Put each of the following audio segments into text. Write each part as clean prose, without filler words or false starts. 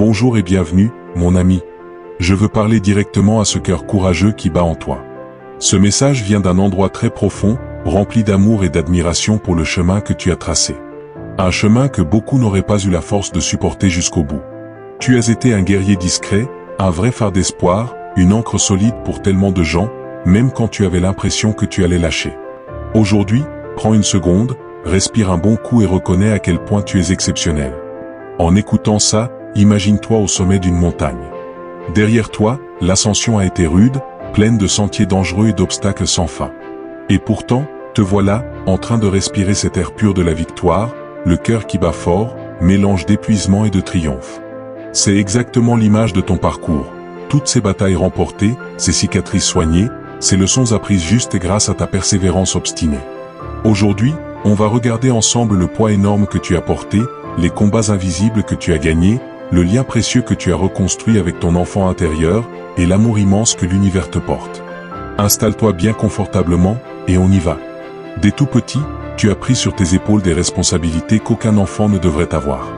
Bonjour et bienvenue, mon ami. Je veux parler directement à ce cœur courageux qui bat en toi. Ce message vient d'un endroit très profond, rempli d'amour et d'admiration pour le chemin que tu as tracé. Un chemin que beaucoup n'auraient pas eu la force de supporter jusqu'au bout. Tu as été un guerrier discret, un vrai phare d'espoir, une ancre solide pour tellement de gens, même quand tu avais l'impression que tu allais lâcher. Aujourd'hui, prends une seconde, respire un bon coup et reconnais à quel point tu es exceptionnel. En écoutant ça, imagine-toi au sommet d'une montagne. Derrière toi, l'ascension a été rude, pleine de sentiers dangereux et d'obstacles sans fin. Et pourtant, te voilà, en train de respirer cet air pur de la victoire, le cœur qui bat fort, mélange d'épuisement et de triomphe. C'est exactement l'image de ton parcours. Toutes ces batailles remportées, ces cicatrices soignées, ces leçons apprises juste grâce à ta persévérance obstinée. Aujourd'hui, on va regarder ensemble le poids énorme que tu as porté, les combats invisibles que tu as gagnés, le lien précieux que tu as reconstruit avec ton enfant intérieur, et l'amour immense que l'univers te porte. Installe-toi bien confortablement, et on y va. Dès tout petit, tu as pris sur tes épaules des responsabilités qu'aucun enfant ne devrait avoir.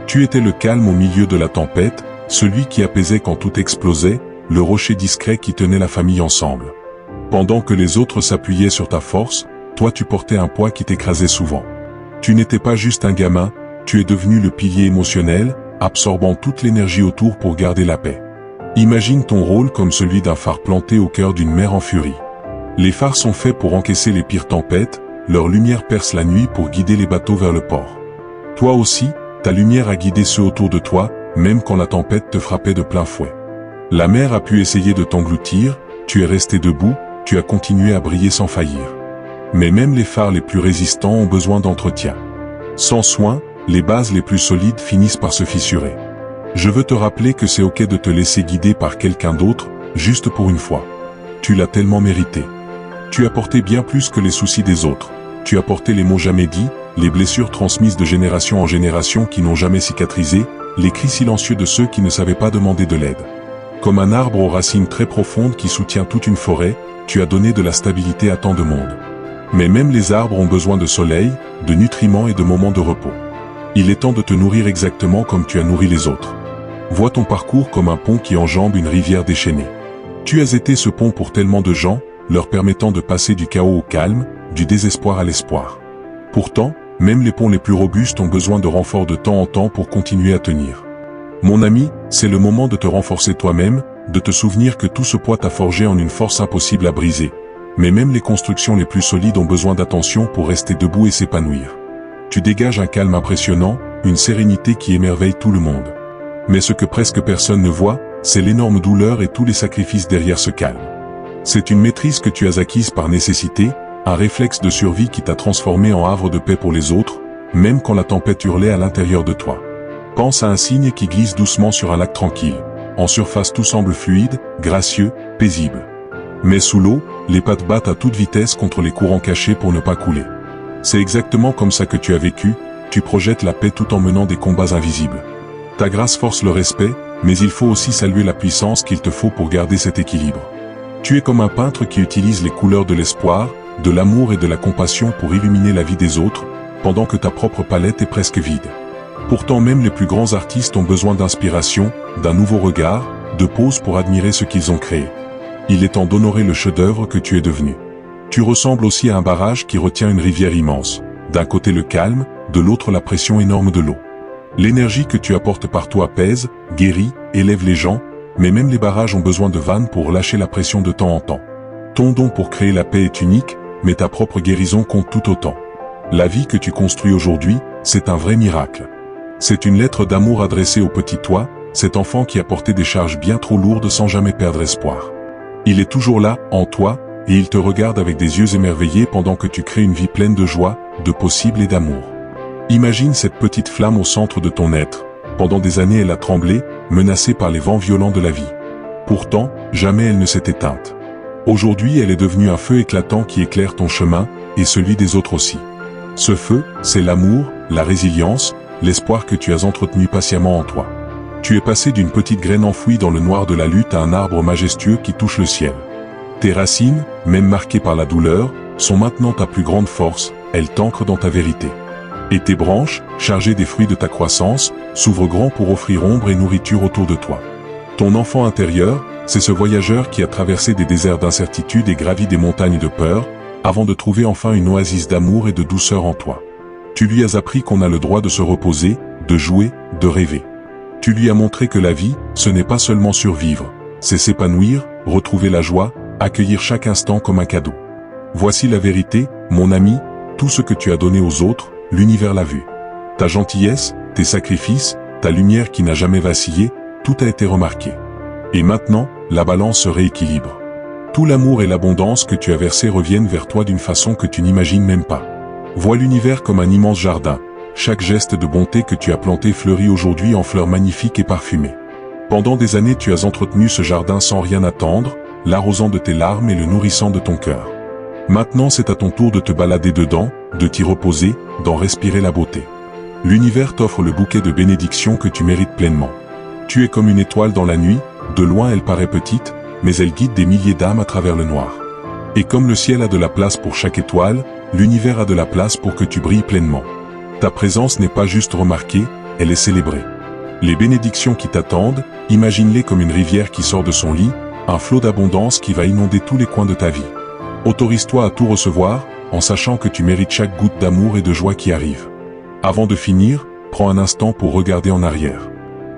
Tu étais le calme au milieu de la tempête, celui qui apaisait quand tout explosait, le rocher discret qui tenait la famille ensemble. Pendant que les autres s'appuyaient sur ta force, toi tu portais un poids qui t'écrasait souvent. Tu n'étais pas juste un gamin, tu es devenu le pilier émotionnel, absorbant toute l'énergie autour pour garder la paix. Imagine ton rôle comme celui d'un phare planté au cœur d'une mer en furie. Les phares sont faits pour encaisser les pires tempêtes, leur lumière perce la nuit pour guider les bateaux vers le port. Toi aussi, ta lumière a guidé ceux autour de toi, même quand la tempête te frappait de plein fouet. La mer a pu essayer de t'engloutir, tu es resté debout, tu as continué à briller sans faillir. Mais même les phares les plus résistants ont besoin d'entretien. Sans soin, les bases les plus solides finissent par se fissurer. Je veux te rappeler que c'est ok de te laisser guider par quelqu'un d'autre, juste pour une fois. Tu l'as tellement mérité. Tu as porté bien plus que les soucis des autres. Tu as porté les mots jamais dits, les blessures transmises de génération en génération qui n'ont jamais cicatrisé, les cris silencieux de ceux qui ne savaient pas demander de l'aide. Comme un arbre aux racines très profondes qui soutient toute une forêt, tu as donné de la stabilité à tant de monde. Mais même les arbres ont besoin de soleil, de nutriments et de moments de repos. Il est temps de te nourrir exactement comme tu as nourri les autres. Vois ton parcours comme un pont qui enjambe une rivière déchaînée. Tu as été ce pont pour tellement de gens, leur permettant de passer du chaos au calme, du désespoir à l'espoir. Pourtant, même les ponts les plus robustes ont besoin de renforts de temps en temps pour continuer à tenir. Mon ami, c'est le moment de te renforcer toi-même, de te souvenir que tout ce poids t'a forgé en une force impossible à briser. Mais même les constructions les plus solides ont besoin d'attention pour rester debout et s'épanouir. Tu dégages un calme impressionnant, une sérénité qui émerveille tout le monde. Mais ce que presque personne ne voit, c'est l'énorme douleur et tous les sacrifices derrière ce calme. C'est une maîtrise que tu as acquise par nécessité, un réflexe de survie qui t'a transformé en havre de paix pour les autres, même quand la tempête hurlait à l'intérieur de toi. Pense à un cygne qui glisse doucement sur un lac tranquille. En surface tout semble fluide, gracieux, paisible. Mais sous l'eau, les pattes battent à toute vitesse contre les courants cachés pour ne pas couler. C'est exactement comme ça que tu as vécu, tu projettes la paix tout en menant des combats invisibles. Ta grâce force le respect, mais il faut aussi saluer la puissance qu'il te faut pour garder cet équilibre. Tu es comme un peintre qui utilise les couleurs de l'espoir, de l'amour et de la compassion pour illuminer la vie des autres, pendant que ta propre palette est presque vide. Pourtant même les plus grands artistes ont besoin d'inspiration, d'un nouveau regard, de pause pour admirer ce qu'ils ont créé. Il est temps d'honorer le chef-d'œuvre que tu es devenu. Tu ressembles aussi à un barrage qui retient une rivière immense. D'un côté le calme, de l'autre la pression énorme de l'eau. L'énergie que tu apportes partout apaise, guérit, élève les gens, mais même les barrages ont besoin de vannes pour lâcher la pression de temps en temps. Ton don pour créer la paix est unique, mais ta propre guérison compte tout autant. La vie que tu construis aujourd'hui, c'est un vrai miracle. C'est une lettre d'amour adressée au petit toi, cet enfant qui a porté des charges bien trop lourdes sans jamais perdre espoir. Il est toujours là, en toi, et il te regarde avec des yeux émerveillés pendant que tu crées une vie pleine de joie, de possible et d'amour. Imagine cette petite flamme au centre de ton être. Pendant des années elle a tremblé, menacée par les vents violents de la vie. Pourtant, jamais elle ne s'est éteinte. Aujourd'hui elle est devenue un feu éclatant qui éclaire ton chemin, et celui des autres aussi. Ce feu, c'est l'amour, la résilience, l'espoir que tu as entretenu patiemment en toi. Tu es passé d'une petite graine enfouie dans le noir de la lutte à un arbre majestueux qui touche le ciel. Tes racines, même marquées par la douleur, sont maintenant ta plus grande force, elles t'ancrent dans ta vérité. Et tes branches, chargées des fruits de ta croissance, s'ouvrent grand pour offrir ombre et nourriture autour de toi. Ton enfant intérieur, c'est ce voyageur qui a traversé des déserts d'incertitude et gravi des montagnes de peur, avant de trouver enfin une oasis d'amour et de douceur en toi. Tu lui as appris qu'on a le droit de se reposer, de jouer, de rêver. Tu lui as montré que la vie, ce n'est pas seulement survivre, c'est s'épanouir, retrouver la joie, accueillir chaque instant comme un cadeau. Voici la vérité, mon ami, tout ce que tu as donné aux autres, l'univers l'a vu. Ta gentillesse, tes sacrifices, ta lumière qui n'a jamais vacillé, tout a été remarqué. Et maintenant, la balance se rééquilibre. Tout l'amour et l'abondance que tu as versé reviennent vers toi d'une façon que tu n'imagines même pas. Vois l'univers comme un immense jardin. Chaque geste de bonté que tu as planté fleurit aujourd'hui en fleurs magnifiques et parfumées. Pendant des années tu as entretenu ce jardin sans rien attendre, l'arrosant de tes larmes et le nourrissant de ton cœur. Maintenant c'est à ton tour de te balader dedans, de t'y reposer, d'en respirer la beauté. L'univers t'offre le bouquet de bénédictions que tu mérites pleinement. Tu es comme une étoile dans la nuit, de loin elle paraît petite, mais elle guide des milliers d'âmes à travers le noir. Et comme le ciel a de la place pour chaque étoile, l'univers a de la place pour que tu brilles pleinement. Ta présence n'est pas juste remarquée, elle est célébrée. Les bénédictions qui t'attendent, imagine-les comme une rivière qui sort de son lit, un flot d'abondance qui va inonder tous les coins de ta vie. Autorise-toi à tout recevoir, en sachant que tu mérites chaque goutte d'amour et de joie qui arrive. Avant de finir, prends un instant pour regarder en arrière.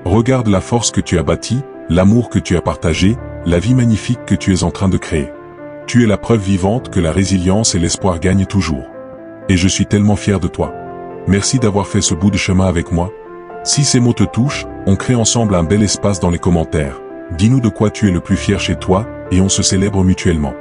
Regarde la force que tu as bâtie, l'amour que tu as partagé, la vie magnifique que tu es en train de créer. Tu es la preuve vivante que la résilience et l'espoir gagnent toujours. Et je suis tellement fier de toi. Merci d'avoir fait ce bout de chemin avec moi. Si ces mots te touchent, on crée ensemble un bel espace dans les commentaires. Dis-nous de quoi tu es le plus fier chez toi, et on se célèbre mutuellement.